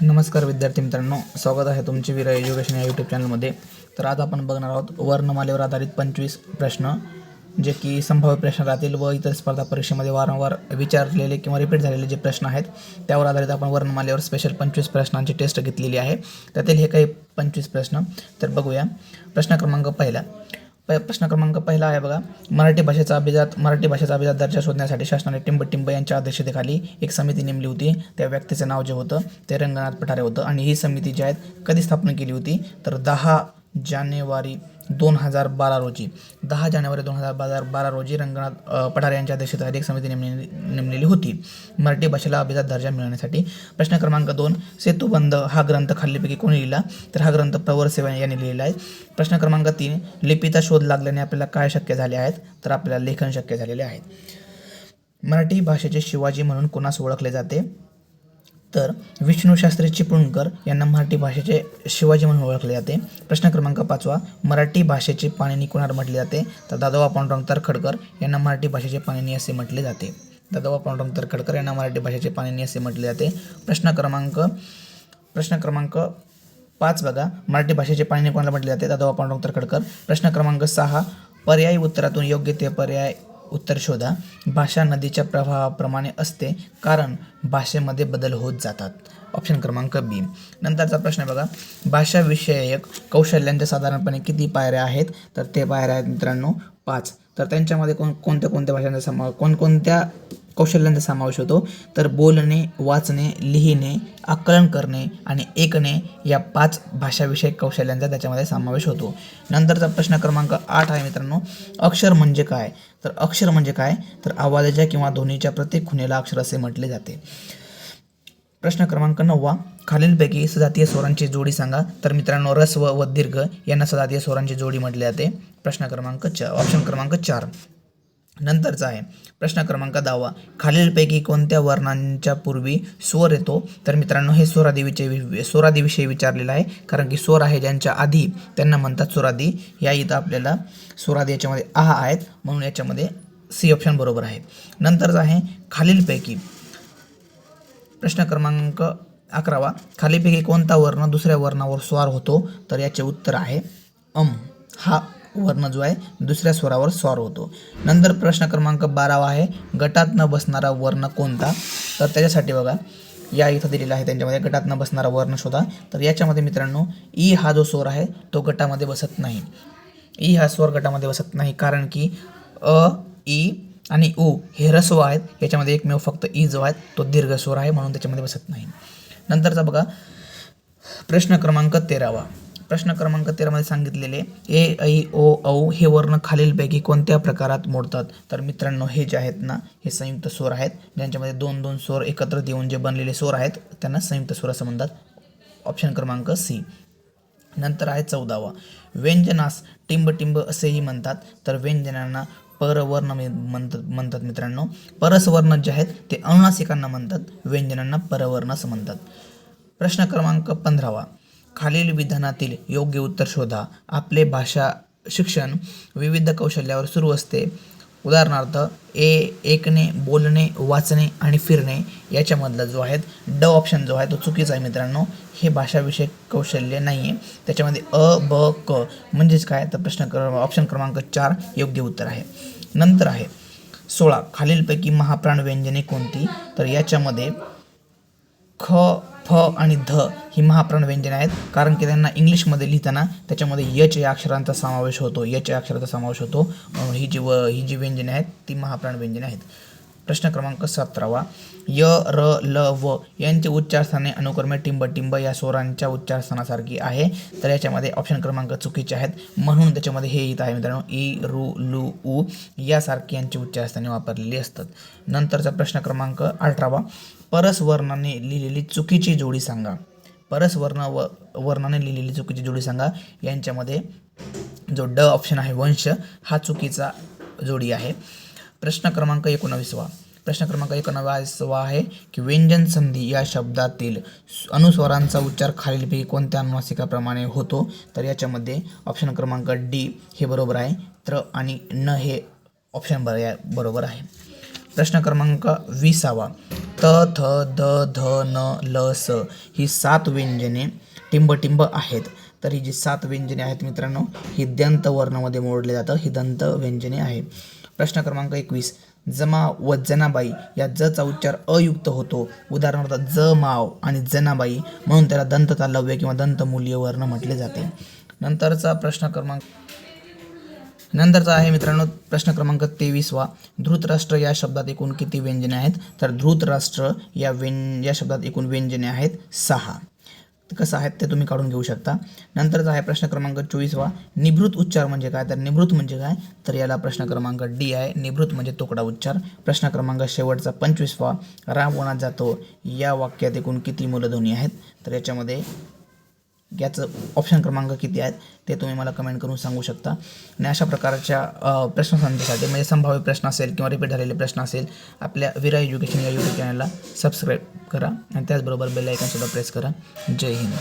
नमस्कार विद्यार्थी मित्रांनो, स्वागत आहे तुमचे वीर एज्युकेशन या यूट्यूब चॅनलमध्ये। तर आज आपण बघणार आहोत वर्णमालेवर आधारित 25 प्रश्न, जे की संभाव्य प्रश्न राहतील व इतर स्पर्धा परीक्षेमध्ये वारंवार विचारलेले किंवा रिपीट झालेले जे प्रश्न आहेत त्यावर आधारित आपण वर्णमालेवर स्पेशल 25 प्रश्नांची टेस्ट घेतलेली आहे। त्यातील हे काही 25 प्रश्न तर बघूया। प्रश्न क्रमांक पहिला आहे बघा, मराठी भाषेचा अभिजात दर्जा शोधण्यासाठी शासनाने टिंब यांच्या अध्यक्षतेखाली एक समिती नेमली होती। त्या व्यक्तीचं नाव जे होतं ते रंगनाथ पठारे होतं आणि ही समिती जी आहे कधी स्थापन केली होती तर 10 जानेवारी 2012 रोजी 10 जानेवारी 2012 रोजी रंगनाथ पठारे यांच्या अध्यक्षतेखाली एक समिती नेमलेली होती मराठी भाषेला अभिजात दर्जा मिळवण्यासाठी। प्रश्न क्रमांक 2, सेतुबंध हा ग्रंथ खालीलपैकी कोणी लिहिला तर हा ग्रंथ प्रवर सेवा यांनी लिहिलेला आहे। प्रश्न क्रमांक 3, लिपीचा शोध लागल्याने आपल्याला काय शक्य झाले आहेत तर आपल्याला लेखन शक्य झालेले आहे। मराठी भाषेचे शिवाजी म्हणून कोणास ओळखले जाते तर विष्णुशास्त्री चिपळूणकर यांना मराठी भाषेचे शिवाजी म्हणून ओळखले जाते। प्रश्न क्रमांक 5, मराठी भाषेचे पाणिनी कोणाला म्हटले जाते तर दादोबा पांडुरंग तरखडकर यांना मराठी भाषेचे पाणिनी असे म्हटले जाते। दादोबा पांडुरंग तरखडकर यांना मराठी भाषेचे पाणिनी असे म्हटले जाते। प्रश्न क्रमांक 5 बघा, मराठी भाषेचे पाणिनी कोणाला म्हटले जाते दादोबा पांडुरंग तरखडकर। प्रश्न क्रमांक 6, पर्यायी उत्तरातून योग्य ते पर्याय उत्तर शोधा। भाषा नदीच्या प्रवाहाप्रमाणे असते कारण भाषेमध्ये बदल होत जातात। ऑप्शन क्रमांक बी। नंतरचा प्रश्न बघा, भाषा विषयक कौशल्यांच्या साधारणपणे किती पायऱ्या आहेत तर ते पायऱ्या आहेत मित्रांनो 5। तर त्यांच्यामध्ये कोणत्या भाषांचा कोणकोणत्या कौशल्यांचा समावेश होतो तर बोलणे, वाचणे, लिहिणे, आकलन करणे आणि ऐकणे या 5 भाषाविषयक कौशल्यांचा त्याच्यामध्ये समावेश होतो। नंतरचा प्रश्न क्रमांक 8 आहे मित्रांनो, अक्षर म्हणजे काय तर अक्षर म्हणजे काय तर आवाजाच्या किंवा ध्वनीच्या प्रत्येक खुणेला अक्षर असे म्हटले जाते। प्रश्न क्रमांक 9, खालीलपैकी सजातीय स्वरांची जोडी सांगा तर मित्रांनो रस्व व दीर्घ यांना सजातीय स्वरांची जोडी म्हटले जाते। ऑप्शन क्रमांक 4। नंतरचा आहे प्रश्न क्रमांक 10, खालीलपैकी कोणत्या वर्णांच्या पूर्वी स्वर येतो तर मित्रांनो हे स्वरादीविषयी विचारलेलं आहे, कारण की स्वर आहे ज्यांच्या आधी त्यांना म्हणतात स्वरादी। या इथं आपल्याला स्वरादी याच्यामध्ये आ आहेत म्हणून याच्यामध्ये सी ऑप्शन बरोबर आहे। नंतरचा आहे खालीलपैकी प्रश्न क्रमांक 11, खालीलपैकी कोणता वर्ण दुसऱ्या वर्णावर स्वार होतो तर याचे उत्तर आहे हा वर्ण जो आहे दुसऱ्या स्वरावर स्वार होतो। नंतर प्रश्न क्रमांक 12 आहे, गटात न बसणारा वर्ण कोणता तर त्याच्यासाठी बघा या इथं दिलेला आहे त्यांच्यामध्ये गटात न बसणारा वर्ण शोधा। तर याच्यामध्ये मित्रांनो ई हा जो स्वर आहे तो गटामध्ये बसत नाही। ई हा स्वर गटामध्ये बसत नाही कारण की अ, ई आणि उ हे ह्रस्व आहेत, याच्यामध्ये एकमेव फक्त ई जो आहे तो दीर्घ स्वर आहे म्हणून त्याच्यामध्ये बसत नाही। नंतरचा बघा प्रश्न क्रमांक 13 मध्ये सांगितलेले ए ऐ ओ औ हे वर्ण खालीलपैकी कोणत्या प्रकारात मोडतात तर मित्रांनो हे जे आहेत ना हे संयुक्त स्वर आहेत, ज्यांच्यामध्ये 2 स्वर एकत्र येऊन जे बनलेले स्वर आहेत त्यांना संयुक्त स्वर असं म्हणतात। ऑप्शन क्रमांक सी। नंतर आहे 14, व्यंजनास टिंब असेही म्हणतात तर व्यंजनांना परवर्ण म्हणतात मित्रांनो। परसवर्ण जे आहेत ते अनुनासिकांना म्हणतात, व्यंजनांना परवर्ण असं म्हणतात। प्रश्न क्रमांक 15, खालील विधानातील योग्य उत्तर शोधा। आपले भाषा शिक्षण विविध कौशल्यावर सुरू असते, उदाहरणार्थ ऐकणे, बोलणे, वाचणे आणि फिरणे याच्यामधला जो आहे ड ऑप्शन जो आहे तो चुकीचा आहे मित्रांनो। हे भाषाविषयक कौशल्य नाही आहे, त्याच्यामध्ये अ ब क म्हणजेच काय तर ऑप्शन क्रमांक 4 योग्य उत्तर आहे। नंतर आहे 16, खालीलपैकी महाप्राण व्यंजने कोणती तर याच्यामध्ये ख, फ आणि ध ही महाप्राण व्यंजने आहेत, कारण की त्यांना इंग्लिशमध्ये लिहिताना त्याच्यामध्ये यच या अक्षरांचा समावेश होतो। ही जी व्यंजने आहेत ती महाप्राण व्यंजने आहेत। प्रश्न क्रमांक 17, य, र, ल, व यांचे उच्चारस्थाने अनुक्रमे टिंब या स्वरांच्या उच्चारस्थानासारखी आहे तर याच्यामध्ये ऑप्शन क्रमांक चुकीचे आहेत, म्हणून त्याच्यामध्ये हे येत आहे मित्रांनो ई, रु, लु, उ यासारखी यांची उच्चारस्थाने वापरलेली असतात। नंतरचा प्रश्न क्रमांक 18, परसवर्णाने लिहिलेली चुकीची जोडी सांगा। वर्णाने लिहिलेली चुकीची जोडी सांगा। यांच्यामध्ये जो ड ऑप्शन आहे वंश हा चुकीचा जोडी आहे। प्रश्न क्रमांक 19 आहे की व्यंजन संधी या शब्दातील अनुस्वारांचा उच्चार खालीलपैकी कोणत्या अनुनासिकाप्रमाणे होतो तर याच्यामध्ये ऑप्शन क्रमांक डी हे बरोबर आहे, त्र आणि न हे ऑप्शन बरोबर आहे। प्रश्न क्रमांक 20 त, थ, द, ध, न, ल, स ही 7 व्यंजने टिंबटिंब आहेत. तर ही जी 7 व्यंजने आहेत मित्रांनो, ही दंत वर्णामध्ये मोडले जातं, ही दंत व्यंजने आहे. प्रश्न क्रमांक 21 जमा व जनाबाई या जचा उच्चार अयुक्त होतो. उदाहरणार्थ ज माव आणि जनाबाई म्हणून त्याला दंत तालव्य किंवा दंतमूल्य वर्ण म्हटले जाते. नंतरचा आहे मित्रांनो प्रश्न क्रमांक 23 धृतराष्ट्र या शब्दात एकूण किती व्यंजने आहेत. तर धृतराष्ट्र या शब्दात एकूण व्यंजने आहेत 6. कसं आहेत ते तुम्ही काढून घेऊ शकता. नंतरचा आहे प्रश्न क्रमांक 24 निभृत उच्चार म्हणजे काय. तर निभृत म्हणजे काय, तर याला प्रश्न क्रमांक डी आहे. निभृत म्हणजे तुकडा उच्चार. प्रश्न क्रमांक शेवटचा 25 राम वनात जातो या वाक्यात एकूण किती मूलध्वनी आहेत. तर याच्यामध्ये याचं ऑप्शन क्रमांक किती आहेत ते तुम्ही मला कमेंट करून सांगू शकता. आणि अशा प्रकारच्या प्रश्नसंचासाठी म्हणजे संभाव्य प्रश्न असेल किंवा रिपीट झालेले प्रश्न असेल आपल्या विरा एज्युकेशन या यूट्यूब चॅनलला सबस्क्राईब करा आणि त्याचबरोबर बेल आयकॉनसुद्धा प्रेस करा. जय हिंद.